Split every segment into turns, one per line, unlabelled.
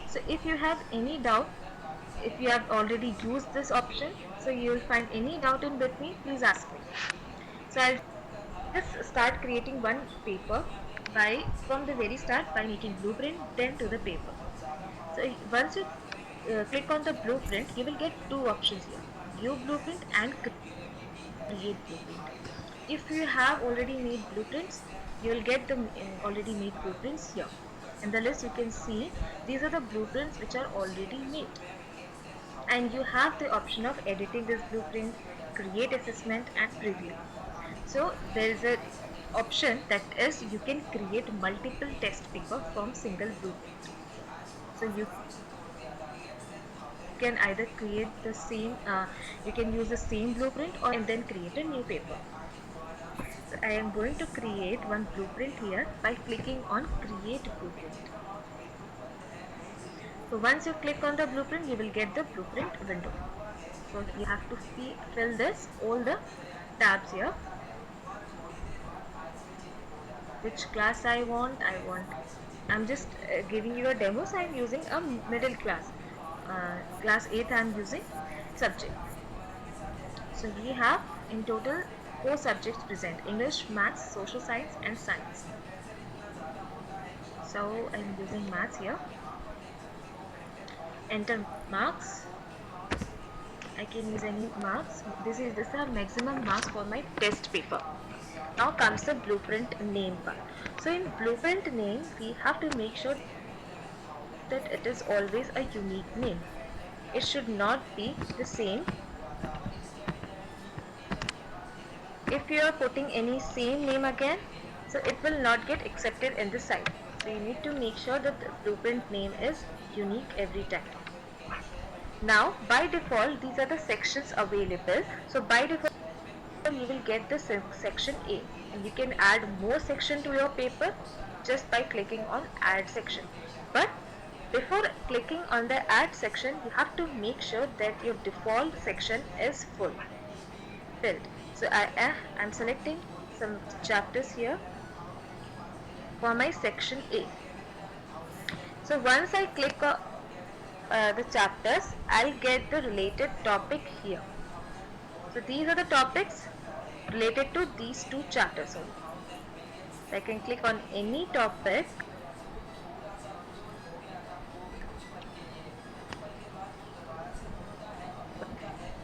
So if you have any doubt, if you have already used this option, so you will find any doubt in between, please ask me. So I'll just start creating one paper by from the very start by making blueprint, then to the paper. So once you click on the blueprint, you will get two options here: view blueprint and create blueprint. If you have already made blueprints, you will get the already made blueprints here. In the list you can see these are the blueprints which are already made, and you have the option of editing this blueprint, create assessment and preview. So there is a option that is you can create multiple test paper from single blueprint. So you can either create the same you can use the same blueprint or and then create a new paper. So I am going to create one blueprint here by clicking on create blueprint. So once you click on the blueprint, you will get the blueprint window. So you have to fill this all the tabs here. Which class I want? I'm just giving you a demo, so I'm using a middle class. Class 8 I'm using subject. So we have in total 4 subjects present: English, Maths, Social Science and Science. So I'm using Maths here. Enter marks. I can use any marks. This is maximum marks for my test paper. Now comes the blueprint name part. So in blueprint name, we have to make sure that it is always a unique name. It should not be the same. If you are putting any same name again, so it will not get accepted in the site. So you need to make sure that the blueprint name is unique every time. Now by default these are the sections available. So by default you will get the section A, and you can add more section to your paper just by clicking on add section. But before clicking on the add section, you have to make sure that your default section is filled. So I'm selecting some chapters here for my section A. So once I click the chapters, I'll get the related topic here. So these are the topics related to these two chapters only. So I can click on any topic.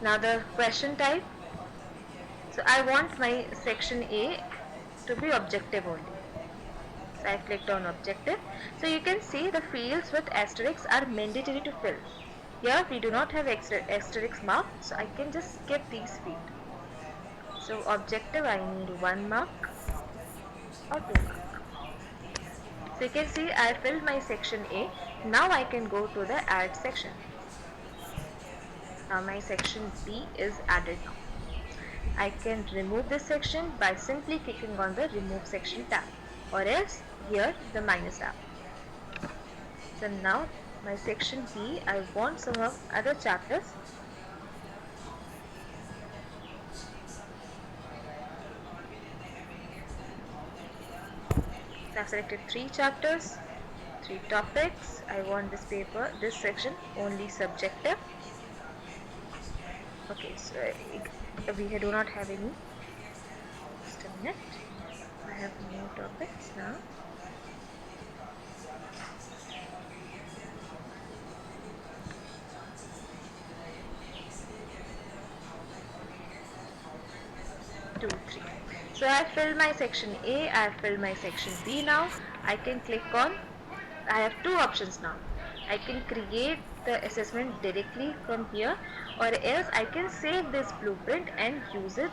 Now the question type. So I want my section A to be objective only. So I clicked on objective. So you can see the fields with asterisks are mandatory to fill. Here we do not have asterisk mark, so I can just skip these fields. So objective I need 1 mark or 2 mark. So you can see I filled my section A. Now I can go to the add section. Now my section B is added now. I can remove this section by simply clicking on the remove section tab, or else here the minus tab. So now my section B, I want some of other chapters. So I've selected 3 chapters, 3 topics. I want this paper, this section only subjective. Okay, so we do not have any. Just a minute. I have new topics now. So I have filled my section A, I have filled my section B now. I can click on, I have 2 options now. I can create the assessment directly from here, or else I can save this blueprint and use it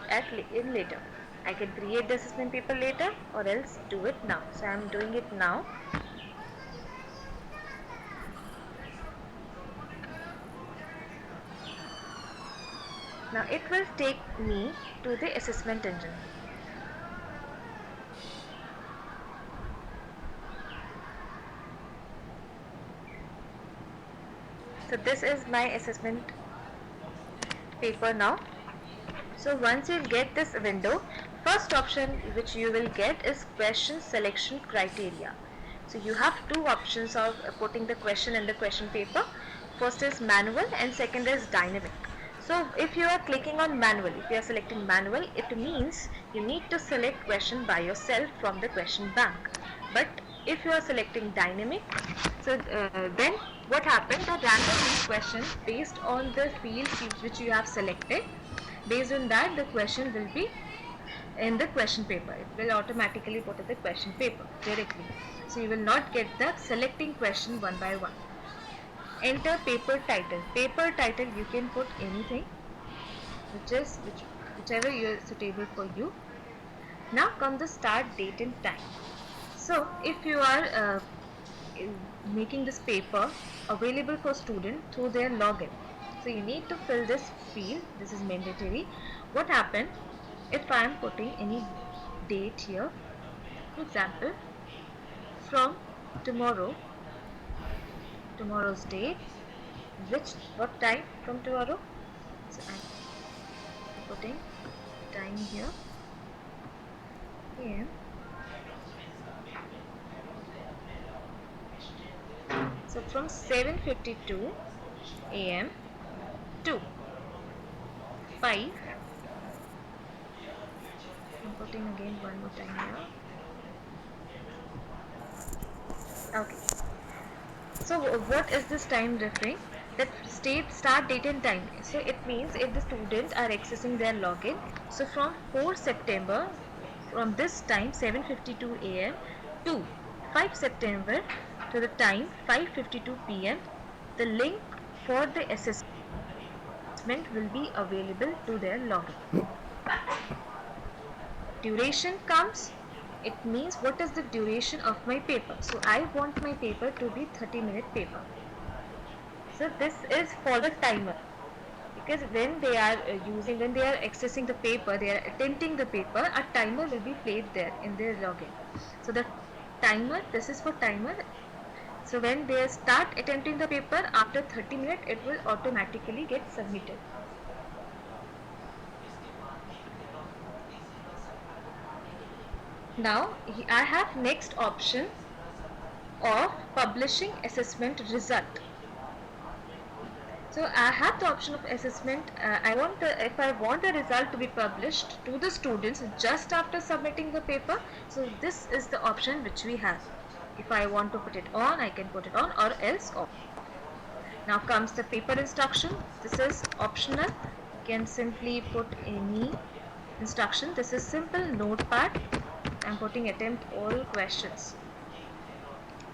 in later. I can create the assessment paper later, or else do it now. So I am doing it now. Now it will take me to the assessment engine. So this is my assessment paper now. So once you get this window, first option which you will get is question selection criteria. So you have two options of putting the question in the question paper. First is manual and second is dynamic. So if you are clicking on manual, if you are selecting manual, it means you need to select question by yourself from the question bank. But if you are selecting dynamic, so then what happens, the randomly question based on the fields which you have selected, based on that the question will be in the question paper. It will automatically put in the question paper directly. So you will not get the selecting question one by one. Enter paper title. Paper title you can put anything whichever is suitable for you. Now come the start date and time. So if you are making this paper available for student through their login, so you need to fill this field. This is mandatory. What happened if I am putting any date here, for example from tomorrow's date, what time from tomorrow, so I'm putting time here, am. So from 7:52 am to 5, I'm putting again one more time here. Okay, so what is this time referring? That start date and time. So it means if the students are accessing their login, so from 4 September, from this time 7:52 am to 5 September to the time 5:52 pm, the link for the assessment will be available to their login. Duration comes, it means what is the duration of my paper. So I want my paper to be 30-minute paper. So this is for the timer, because when they are when they are accessing the paper, they are attempting the paper, a timer will be played there in their login. So the timer, this is for timer. So when they start attempting the paper, after 30 minutes it will automatically get submitted. Now I have next option of publishing assessment result. So I have the option of assessment. If I want the result to be published to the students just after submitting the paper, so this is the option which we have. If I want to put it on, I can put it on, or else off. Now comes the paper instruction. This is optional. You can simply put any instruction. This is simple notepad. I'm putting attempt all questions.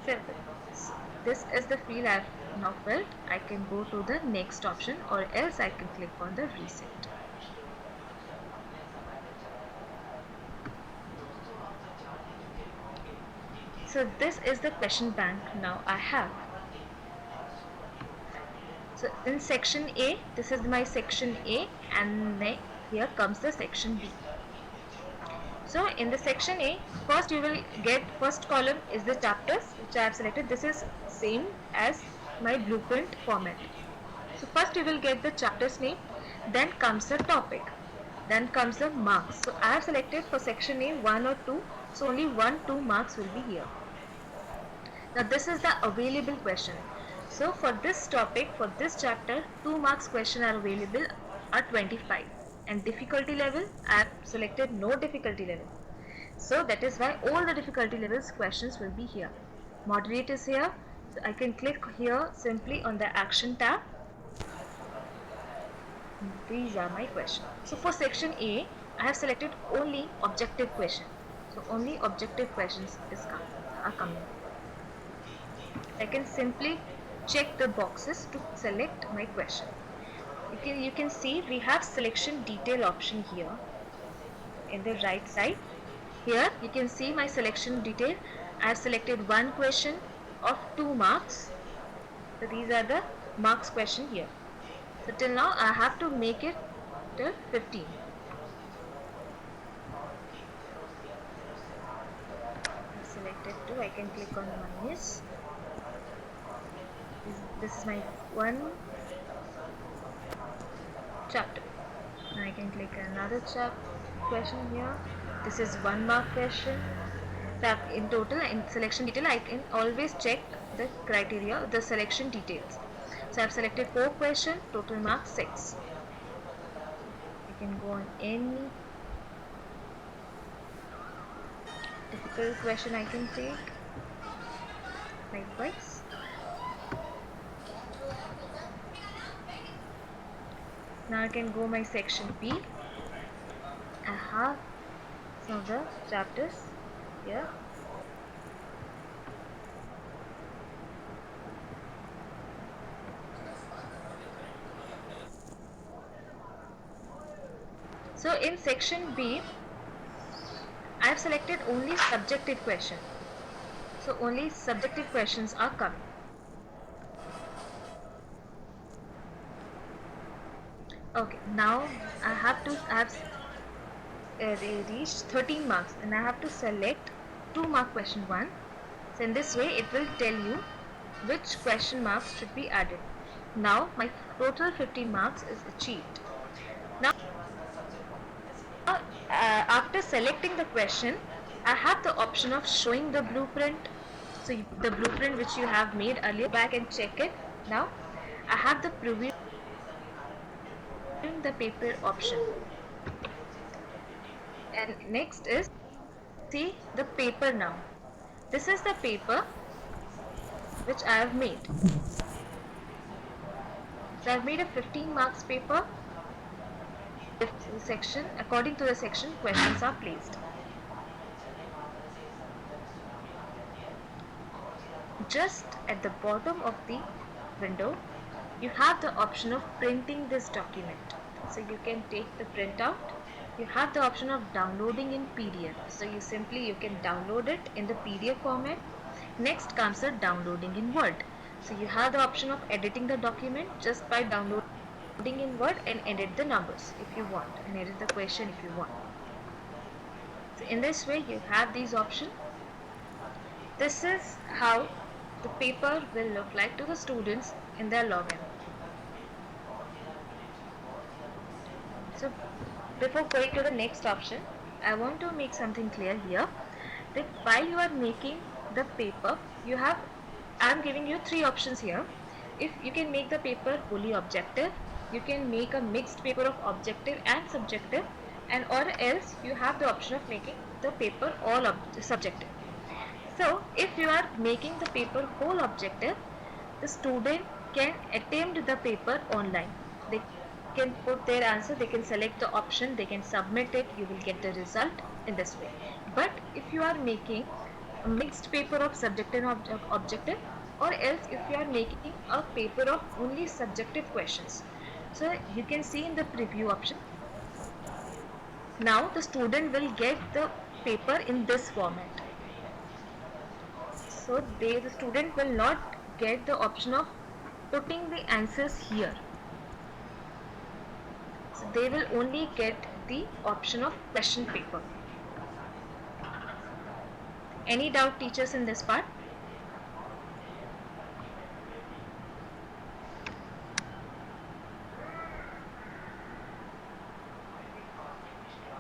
Simple. This is the field I've now filled. I can go to the next option, or else I can click on the reset. So this is the question bank now I have. So in section A, this is my section A, and here comes the section B. So in the section A, first you will get, first column is the chapters which I have selected. This is same as my blueprint format. So first you will get the chapter's name, then comes the topic, then comes the marks. So I have selected for section A 1 or 2, so only 1-2 marks will be here. Now this is the available question. So for this topic, for this chapter, 2 marks question are available at 25. And difficulty level, I have selected no difficulty level. So that is why all the difficulty levels questions will be here. Moderate is here. So I can click here simply on the action tab. These are my questions. So for section A, I have selected only objective question. So only objective questions are coming. I can simply check the boxes to select my question. You can see we have selection detail option here in the right side. Here you can see my selection detail. I have selected one question of 2 marks. So these are the marks question here. So till now I have to make it till 15. I selected 2. I can click on minus. This is my one chapter. Now I can click another question here. This is 1 mark question. So in total, in selection detail, I can always check the criteria, the selection details. So I've selected 4 questions, total marks 6. I can go on any difficult question I can take. Likewise. Now I can go my section B. I have some of the chapters here. So in section B, I have selected only subjective question. So only subjective questions are coming. Okay, now I have reached 13 marks and I have to select 2 mark question 1. So in this way it will tell you which question marks should be added. Now my total 15 marks is achieved. Now after selecting the question, I have the option of showing the blueprint. So the blueprint which you have made earlier, back and check it. Now I have the previewing the paper option. And next is see the paper now. This is the paper which I have made. So I have made a 15 marks paper. Section, according to the section, questions are placed. Just at the bottom of the window, you have the option of printing this document. So you can take the printout. You have the option of downloading in PDF. So you can download it in the PDF format. Next comes the downloading in Word. So you have the option of editing the document just by downloading in Word and edit the numbers if you want, and edit the question if you want. So in this way you have these options. This is how the paper will look like to the students in their login. So before going to the next option, I want to make something clear here that while you are making the paper, I am giving you 3 options here. If you can make the paper wholly objective, you can make a mixed paper of objective and subjective, and or else you have the option of making the paper all subjective. So if you are making the paper whole objective, the student can attempt the paper online. They can put their answer, they can select the option, they can submit it, you will get the result in this way. But if you are making a mixed paper of subjective and objective, or else if you are making a paper of only subjective questions, so you can see in the preview option, now the student will get the paper in this format. So the student will not get the option of putting the answers here. So they will only get the option of question paper. Any doubt, teachers, in this part?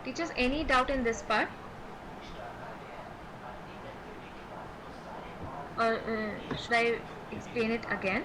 Teachers, any doubt in this part? Or should I explain it again?